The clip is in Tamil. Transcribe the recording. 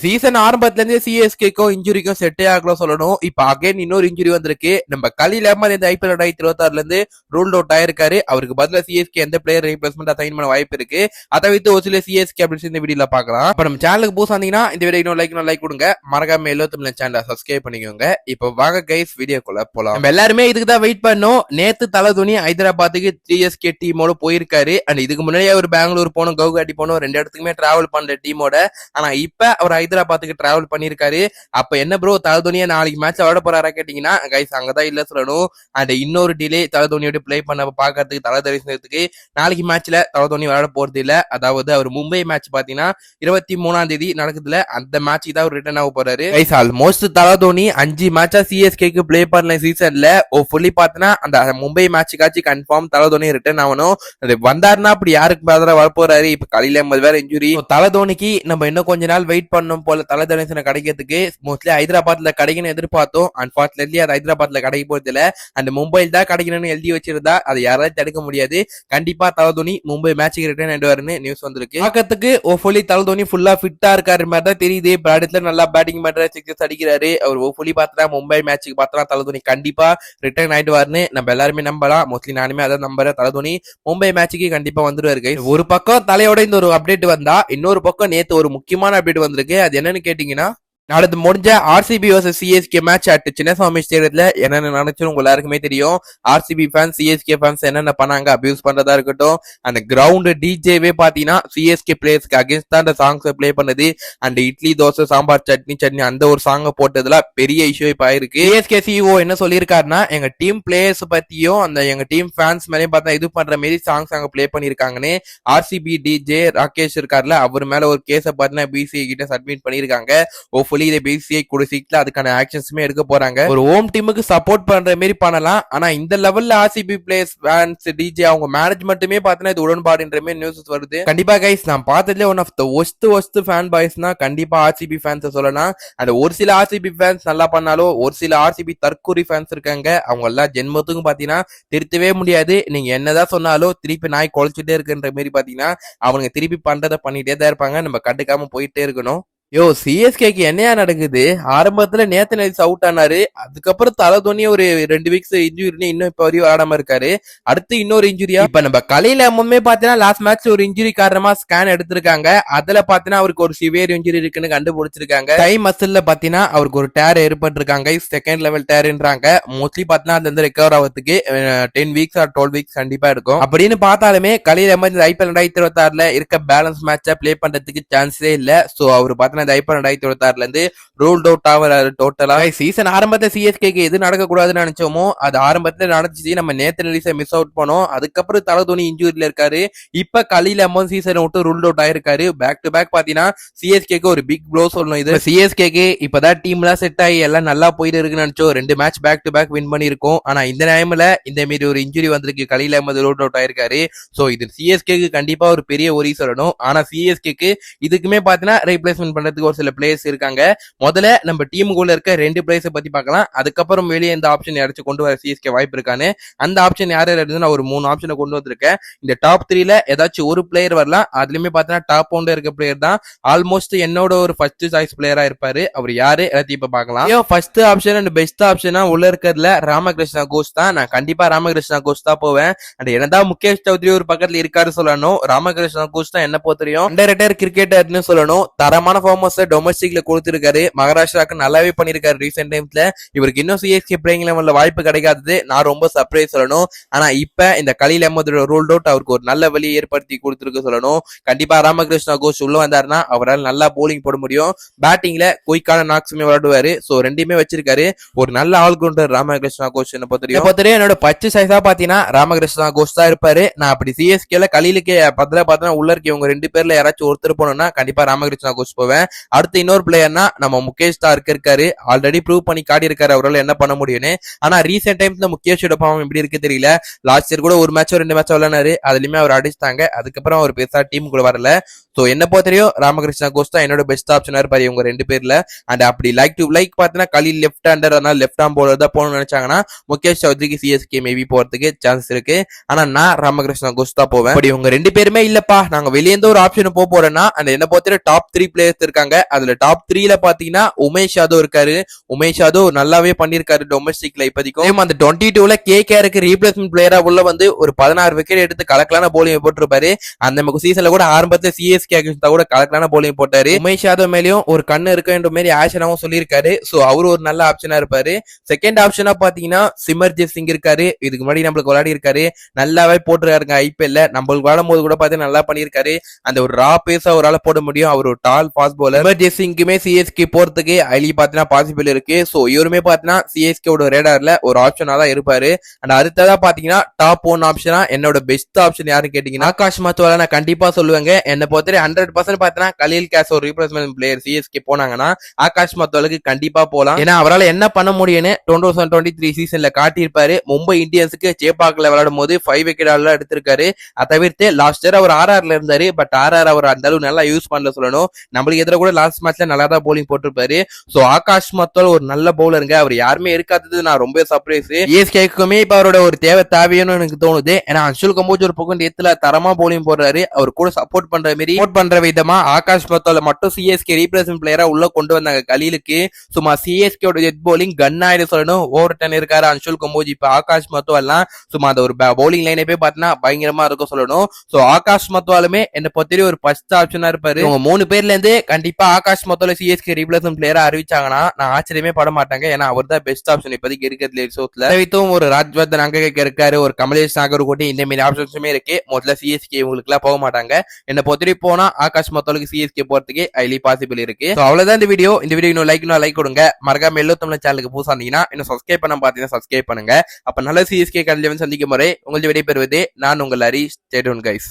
சீசன் ஆரம்பத்துல இருந்தே சிஎஸ்கேக்கும் இன்ஜுரிக்கும் செட்டே ஆகலாம் சொல்லணும். இப்ப அகைன் இன்னொரு இன்ஜுரி வந்திருக்கு. நம்ம கலீல் அஹ்மத் இந்த ஐபிஎல் 2026 இருந்து ரூல்ட் அவுட் ஆயிருக்காரு. அவருக்கு பதிலா சிஎஸ்கே எந்த பிளேயர் ரீப்ளேஸ்மெண்ட் அசைன் பண்ண வாய்ப்பு இருக்கு. அதை வைத்து ஒரு சில சிஎஸ்கே அப்படின்னு இந்த வீடியோல பாக்கலாம். இப்ப நம்ம சேனலுக்கு புதுசா இருந்தீங்கன்னா இந்த வீடியோ இன்னும் லைக் கொடுங்க. மறக்காம 70 சேனலை சப்ஸ்கிரைப் பண்ணிக்கோங்க. இப்ப வாங்க கைஸ் வீடியோக்குள்ள போலாம். நம்ம எல்லாருமே இதுக்கு தான் வெயிட் பண்ணோம். நேத்து தல துணி ஹைதராபாத்துக்கு சிஎஸ்கே டீமோட போயிருக்காரு. அண்ட் இதுக்கு முன்னாடியே அவர் பெங்களூர் போனோம், கவுகாட்டி போனோம், ரெண்டு இடத்துக்குமே டிராவல் பண்ற டீமோட. ஆனா இப்ப அவர் ஹைதராபாத்துக்கு டிராவல் பண்ணிருக்காரு. அப்ப என்ன ப்ரோ தலதுனியா நாளைக்கு மேட்ச் விளையாட போறாரா கேட்டீங்கன்னா கைஸ் அங்கதான் இல்ல சொல்லணும். அண்ட் இன்னொரு டிலே தலதுனியோட பிளே பண்ண பாக்கிறதுக்கு தல தரிசனத்துக்கு நாளைக்கு மேட்ச்ல தலதுனி விளையாட போறது இல்ல. அதாவது அவர் மும்பை மேட்ச் பாத்தீங்கன்னா 23ஆம் தேதி நடக்குதுல, அந்த மேட்ச் தான் அவர் ரிட்டர்ன் ஆக போறாரு. கைஸ் ஆல்மோஸ்ட் தலதுனி 5 மேட்சா சிஎஸ்கேக்கு பிளே பண்ணல சீசன்ல. ஃபுல்லி பாத்தீங்கன்னா அந்த மும்பை மேட்சுக்காச்சும் கன்ஃபார்ம் தலதுனி ரிட்டர்ன் ஆகணும். அது வந்தாருன்னா அப்படி யாருக்கு பதிலா வர போறாரு. இப்ப கலீல் அஹ்மத் வேற இன்ஜுரி. தலதோனிக்கு நம்ம இன்னும் கொஞ்ச நாள் வெயிட் பண்ணும் போல தல தரிசனம் கிடைக்கிறதுக்கு. மோஸ்ட்லி ஹைதராபாத்ல கிடைக்கணும் எதிர்பார்த்தோம். அன்பார்ச்சுனேட்லி அது ஹைதராபாத்ல கிடைக்க போறது இல்ல. அந்த மும்பையில் தான் கிடைக்கணும்னு எழுதி வச்சிருந்தா அதை யாராவது தடுக்க முடியாது. கண்டிப்பா தலதோனி மும்பை மேட்சுக்கு ரிட்டர்ன் ஆயிடுவாருன்னு நியூஸ் வந்திருக்கு. பார்க்கறதுக்கு ஓஃபுல்லி தலதோனி ஃபுல்லா ஃபிட்டா இருக்காரு மாதிரி தான் தெரியுது. இடத்துல நல்லா பேட்டிங் பண்ற சிக்ஸஸ் அடிக்கிறாரு. அவர் ஓஃபுல்லி பார்த்தா மும்பை மேட்சுக்கு பார்த்தா தலதோனி கண்டிப்பா ரிட்டர்ன் ஆயிடுவாருன்னு நம்ம எல்லாருமே நம்பலாம். மோஸ்ட்லி நானுமே அதான் நம்புறேன். தலதோனி மும்பை மேட்சுக்கு கண்டிப்பா வந்துருவாரு. ஒரு பக்கம் தலையோட இந்த ஒரு அப்டேட் வந்தா, இன்னொரு பக்கம் நேத்து ஒரு முக்கியமான அப்டேட் வந்திருக்கு. அது என்னன்னு கேட்டீங்கன்னா, நாளைக்கு முடிஞ்ச RCB versus CSK match at Chinnaswamy ஸ்டேடியத்துல என்னென்ன நடந்துச்சு உங்க எல்லாருக்குமே தெரியும். ஆர்சிபி ஃபேன்ஸ் சிஎஸ்கே ஃபேன்ஸ் என்னென்ன பண்ணாங்க, அபியூஸ் பண்றதா இருக்கட்டும், அந்த கிரவுண்ட் டிஜேவே பாத்தீங்கன்னா சிஎஸ்கே பிளேயர்ஸ்க்கு அகேன்ஸ்ட் தான் அந்த சாங்ஸ் பிளே பண்ணது. அண்ட் இட்லி தோசை சாம்பார் சட்னி அந்த ஒரு சாங்கை போட்டதுல பெரிய இஷ்யூ இப்ப ஆயிருக்கு. சிஎஸ்கே சிஓ என்ன சொல்லியிருக்காருன்னா, எங்க டீம் பிளேயர்ஸ் பத்தியும் அந்த எங்க டீம் ஃபேன்ஸ் மேலேயும் பார்த்தா இது பண்ற மாரி சாங்ஸ் அங்க பிளே பண்ணிருக்காங்கன்னு ஆர்சிபி டிஜே ராகேஷ் இருக்காருல, அவர் மேல ஒரு கேஸ பாத்தீங்கன்னா பிசிஐ கிட்ட சப்மிட் பண்ணிருக்காங்க. இதை பிசிஐ கூட சீட்ல அதுக்கான ஆக்ஷன்ஸுமே எடுக்க போறாங்க. ஒரு ஹோம் டீமுக்கு சப்போர்ட் பண்ற மாதிரி பண்ணலாம். ஆனா இந்த லெவல்ல ஆர்சிபி பிளேயர்ஸ் ஃபேன்ஸ் டிஜே அவங்க மேனேஜ்மெண்ட்டுமே பாத்தீங்கன்னா இது உடன்பாடுன்ற மாதிரி நியூஸ் வருது. கண்டிப்பா கைஸ் நான் பார்த்ததுல one of the worst fan பாய்ஸ்னா கண்டிப்பா ஆர்சிபி ஃபேன்ஸ் சொல்லலாம். அந்த ஒரு சில ஆர்சிபி ஃபேன்ஸ் நல்லா பண்ணாலும் ஒரு சில ஆர்சிபி தற்கூரி ஃபேன்ஸ் இருக்காங்க. அவங்க எல்லாம் ஜென்மத்துக்கும் பாத்தீங்கன்னா திருத்தவே முடியாது. நீங்க என்னதான் சொன்னாலும் திருப்பி நாய் குலைச்சிட்டே இருக்குன்ற மாதிரி பாத்தீங்கன்னா அவங்க திருப்பி பண்றதை பண்ணிட்டே தான் இருப்பாங்க. நம்ம கண்டுக்காம போயிட்டே இருக்கணும். யோ சிஎஸ்கேக்கு என்னையா நடக்குது? ஆரம்பத்துல நேத்து நைட்ஸ் அவுட் ஆனாரு. அதுக்கப்புறம் தலதோனி ஒரு 2 வீக்ஸ் இன்ஜுரி, இன்னும் இப்ப வரையும் ஆடாம இருக்காரு. அடுத்து இன்னொரு இன்ஜுரியா இப்ப நம்ம கலீல் அஹ்மத் பாத்தீங்கன்னா லாஸ்ட் மேட்ச் ஒரு இன்ஜுரி காரணமா ஸ்கேன் எடுத்திருக்காங்க. அதுல பாத்தீங்கன்னா அவருக்கு ஒரு சிவியர் இன்ஜுரி இருக்குன்னு கண்டுபிடிச்சிருக்காங்க. கை மசில்ல பாத்தீங்கன்னா அவருக்கு ஒரு டேர் ஏற்பட்டிருக்காங்க. செகண்ட் லெவல் டேர்ன்றாங்க. மோஸ்ட்லி பாத்தீங்கன்னா அதுல இருந்து ரெக்கவர் ஆகிறதுக்கு 10 வீக்ஸ் ஆர் 12 வீக்ஸ் கண்டிப்பா இருக்கும். அப்படின்னு பார்த்தாலுமே கலீல் அஹ்மத் ஐபிஎல் 2026 இருக்க பேலன்ஸ் மேட்சா பிளே பண்றதுக்கு சான்ஸே இல்ல. சோ அவர் பாத்தீங்கன்னா ஐபிஎல் 2026 இருந்து ரூல்ட் அவுட் ஆகிறாரு டோட்டலா. சீசன் ஆரம்பத்துல சிஎஸ்கேக்கு எது நடக்க கூடாதுன்னு நினைச்சோமோ அது ஆரம்பத்துல நடந்துச்சு. நம்ம நேத்து ரிலீஸை மிஸ் அவுட் பண்ணோம். அதுக்கப்புறம் தலதோனி இன்ஜூரியில இருக்காரு. இப்ப கலீல் அஹ்மத் சீசன் விட்டு ரூல்ட் அவுட் ஆயிருக்காரு. பேக் டு பேக் பாத்தீங்கன்னா சிஎஸ்கேக்கு ஒரு பிக் ப்ளோ சொல்லணும். இது சிஎஸ்கேக்கு இப்பதான் டீம்லாம் செட் ஆகி எல்லாம் நல்லா போயிட்டு இருக்குன்னு நினைச்சோம். 2 match back to back win பண்ணிருக்கோம். ஆனா இந்த டைம்ல இந்த மாதிரி ஒரு இன்ஜுரி வந்திருக்கு. கலீல் அஹ்மத் ரூல்ட் அவுட் ஆயிருக்காரு. சோ இது சிஎஸ்கேக்கு கண்டிப்பா ஒரு பெரிய ஒரி சொல்லணும். ஆனா சிஎஸ்கேக்கு இதுக்குமே பாத்தீங்கன்னா ரீப்ளேஸ்மெண்ட் பண்றதுக்கு ஒரு சில பிளேயர்ஸ் இருக்காங்க. முதல்ல நம்ம டீமுக்குள்ள இருக்க 2 பிளேயர்ஸ் பத்தி பார்க்கலாம். அதுக்கப்புறம் வெளியே இந்த ஆப்ஷன் யாராச்சும் கொண்டு வர சிஎஸ்கே வாய்ப்பு இருக்கான்னு. அந்த ஆப்ஷன் யார் இருந்து நான் ஒரு 3 ஆப்ஷனை கொண்டு வந்திருக்கேன். இந்த டாப் 3ல ஏதாச்சும் ஒரு பிளேயர் வரலாம். அதுலயுமே பாத்தீங்கன்னா டாப் 1 இருக்க பிளேயர் தான் ஆல்மோஸ்ட் என்னோட ஒரு ஃபர்ஸ்ட் சாய்ஸ் பிளேயரா இருப்பாரு. அவர் யாரு எல்லாத்தையும் இப்ப பார்க்கலாம். ஃபர்ஸ்ட் ஆப்ஷன் அண்ட் பெஸ்ட் ஆப்ஷனா உள்ள இருக்கிறதுல ராமகிருஷ்ணா கோஷ் தான். நான் கண்டிப்பா ராமகிருஷ்ணா கோஷ் தான் போவேன். அண்ட் என்னதான் முகேஷ் சௌத்ரி ஒரு பக்கத்துல இருக்காரு சொல்லணும், ராமகிருஷ்ணா கோஷ் தான் என்ன பொறுத்தரையும் அண்டர்ரேட்டட் கிரிக்கெட்டர்னு சொல்லணும். தரமான ஃபார்மர்ஸ் டொமஸ்டிக்ல கொடுத்திருக்காரு. மகாராஷ்டிராக்கு நல்லாவே பண்ணிருக்காரு ரீசென்ட் டைம்ஸ்ல. இவருக்கு இன்னும் சிஎஸ்கே பிளேயிங் லெவல்ல வாய்ப்பு கிடைக்காதது நான் ரொம்ப சர்ப்ரைஸ் சொல்லணும். ஆனா இப்ப இந்த கலீல் அஹ்மத் ரூல்ட் அவுட் அவருக்கு ஒரு நல்ல வழியை ஏற்படுத்தி கொடுத்திருக்கு சொல்லணும். கண்டிப்பா ராமகிருஷ்ணா கோஷ் உள்ள வந்தாருன்னா அவரால் நல்லா போலிங் போட முடியும். பேட்டிங்ல குயிக்கான நாக்ஸுமே விளையாடுவாரு. சோ ரெண்டுமே வச்சிருக்காரு. ஒரு நல்ல ஆல்ரவுண்டர் ராமகிருஷ்ணா கோஷ் பொறுத்தவரையும் என்னோட பச்சை சைஸா பாத்தீங்கன்னா ராமகிருஷ்ணா கோஷ் தான் இருப்பாரு. நான் அப்படி சிஎஸ்கேல கலீலுக்கே பதிலா பார்த்தா உள்ள இருக்க இவங்க 2 பேர்ல யாராச்சும் ஒருத்தர் போனோம்னா கண்டிப்பா ராமகிருஷ்ணா கோஷ் போவேன். அடுத்து இன்னொரு பிளேயர்னா நம்ம முகேஷ் தார்க் இருக்காரு. ஆல்ரெடி ப்ரூவ் பண்ணி காட்டி இருக்காரு அவரால் என்ன பண்ண முடியும்னு. ஆனா ரீசெண்ட் டைம்ஸ்ல முகேஷோட ஃபார்ம் எப்படி இருக்கு தெரியல. லாஸ்ட் இயர் கூட ஒரு மேட்சோ 2 மேட்சோ விளையாடுனாரு. அதுலயுமே அவர் அடிச்சிட்டாங்க. அதுக்கப்புறம் அவர் பெருசா டீம் கூட வரல. சோ என்ன பொறுத்தவரையும் ராமகிருஷ்ணா கோஷ் தான் என்னோட பெஸ்ட் ஆப்ஷனா இருப்பாரு இவங்க 2 பேர்ல. அண்ட் அப்படி லைக் பாத்தீங்கன்னா கலீல் லெஃப்ட் ஹேண்டர், அதனால லெஃப்ட் ஆர்ம் பவுலர் தான் போகணும்னு நினைச்சாங்கன்னா முகேஷ் சௌத்ரிக்கு சிஎஸ்கே மேபி போறதுக்கு சான்ஸ் இருக்கு. ஆனா நான் ராமகிருஷ்ணா கோஷ் தான் போவேன். அப்படி இவங்க 2 பேருமே இல்லப்பா நாங்க வெளியே ஒரு ஆப்ஷன் போறேன்னா அந்த என்ன பொறுத்தவரை டாப் 3 பிளேயர்ஸ் இருக்காங்க. இருக்காங்க. அதுல டாப் 3ல பாத்தீங்கன்னா உமேஷ் யாதவ் இருக்காரு. உமேஷ் யாதவ் நல்லாவே பண்ணிருக்காரு டொமஸ்டிக்ல இப்போதைக்கும். அந்த 22ல கேகேஆருக்கு ரீப்ளேஸ்மெண்ட் பிளேயரா உள்ள வந்து ஒரு 16 விக்கெட் எடுத்து கலக்கலான போலிங் போட்டிருப்பாரு. அந்த சீசன்ல கூட ஆரம்பத்துல சிஎஸ்கே கூட கலக்கலான போலிங் போட்டாரு. உமேஷ் யாதவ் மேலயும் ஒரு கண்ணு இருக்குன்ற மாதிரி ஆஷனாவும் சொல்லியிருக்காரு. சோ அவரு ஒரு நல்ல ஆப்ஷனா இருப்பாரு. செகண்ட் ஆப்ஷனா பாத்தீங்கன்னா சிமர்ஜித் சிங் இருக்காரு. இதுக்கு முன்னாடி நம்மளுக்கு விளையாடி இருக்காரு, நல்லாவே போட்டுருக்காருங்க ஐபிஎல்ல. நம்மளுக்கு விளையாடும் போது கூட பாத்தீங்கன்னா நல்லா பண்ணிருக்காரு. அந்த ஒரு ரா பேஸா ஒரு ஆள போட முடியும். அவர் ஒரு டால் ஃபாஸ்ட் பவுலர். சிமர்ஜித் சிங்குமே சிஎஸ்கே போறதுக்கு ஐலி பாத்தீங்கன்னா பாசிபிள் இருக்கு. சோ இவருமே பாத்தீங்கன்னா சிஎஸ்கே ரேடார்ல ஒரு ஆப்ஷனா தான் இருப்பாரு. அண்ட் அடுத்ததா பாத்தீங்கன்னா டாப் 1 ஆப்ஷனா என்னோட பெஸ்ட் ஆப்ஷன் யாருன்னு கேட்டீங்கன்னா ஆகாஷ் மத்வால நான் கண்டிப்பா சொல்லுவேங்க. என்ன பொறுத்தவரை 100% பாத்தீங்கன்னா கலீல் கேஸ் ஒரு ரீப்ளேஸ்மெண்ட் பிளேயர் சிஎஸ்கே போனாங்கன்னா ஆகாஷ் மத்வாலுக்கு கண்டிப்பா போலாம். ஏன்னா அவரால் என்ன பண்ண முடியும்னு 2023 சீசன்ல காட்டியிருப்பாரு. மும்பை இந்தியன்ஸுக்கு சேப்பாக்ல விளையாடும் போது 5 விக்கெட் எடுத்திருக்காரு. அதை தவிர்த்து லாஸ்ட் இயர் அவர் ஆர்ஆர்ல இருந்தாரு. பட் ஆர்ஆர் அவர் அந்த அளவு நல்லா யூஸ் பண்ணல சொல்லணும். நம்மளுக்கு எதிர கூட லாஸ்ட் மேட்ச்ல நல்லா தான் போலிங் போட்டிருப்பாரு. சோ ஆகாஷ் மத்வால் ஒரு நல்ல பவுலருங்க. அவர் யாருமே இருக்காதது நான் ரொம்ப சர்ப்ரைஸ். சிஎஸ்கேக்குமே இப்ப அவரோட ஒரு தேவைன்னு எனக்கு தோணுது. ஏன்னா அன்சுல் கம்போஜ் ஒரு பக்கம் நேத்துல தரமா போலிங் போடுறாரு. அவர் கூட சப்போர்ட் பண்ற விதமா ஆகாஷ் மத்வால மட்டும் சிஎஸ்கே ரீப்ளேஸ்மெண்ட் பிளேயரா உள்ள கொண்டு வந்தாங்க கலீலுக்கு. சும்மா சிஎஸ்கே டெத் போலிங் கன் ஆயிடு சொல்லணும். ஓவர் 10 இருக்காரு அன்சுல் கம்போஜ். இப்ப ஆகாஷ் மத்வால்லாம் சும்மா அந்த ஒரு பவுலிங் லைனே போய் பாத்தீங்கன்னா பயங்கரமா இருக்கும் சொல்லணும். சோ ஆகாஷ் மத்வாலுமே என்ன பொறுத்தவரை ஒரு ஃபர்ஸ்ட் ஆப்ஷனா இருப்பாரு. உங்க 3 பேர்ல இருந்து கண்டிப்பா ஆகாஷ் மத்வால சிஎஸ்கே ரீப்ளேஸ்மெண்ட் பிளேயரா அறிவிச்சாங்கன்னா நான் ஆச்சரியமே பட மாட்டாங்க. ஏன்னா அவர் தான் பெஸ்ட் ஆப்ஷன் இப்போதைக்கு இருக்கிறதுல ரிசோர்ட்ல. ஒரு ராஜ்வர்தன் அங்கேக்க இருக்காரு, ஒரு கமலேஷ் நாகர் கோட்டி, இந்த மாதிரி ஆப்ஷன்ஸுமே இருக்கு. முதல்ல சிஎஸ்கே உங்களுக்கு எல்லாம் போக மாட்டாங்க. என்ன பொறுத்தவரை போனா ஆகாஷ் மத்வாலுக்கு சிஎஸ்கே போறதுக்கு ஹைலி பாசிபிள் இருக்கு. அவ்வளவுதான் இந்த வீடியோ. இந்த வீடியோ இன்னும் லைக் கொடுங்க. மறக்காம எல்லோ தமிழ் சேனலுக்கு புதுசா இருந்தீங்கன்னா இன்னும் சப்ஸ்கிரைப் பண்ண பாத்தீங்கன்னா சப்ஸ்கிரைப் பண்ணுங்க. அப்ப நல்ல சிஎஸ்கே கல்வியை சந்திக்கும் முறை உங்களை விடைபெறுவது நான் உங்கள் ஹரி. Stay tuned guys.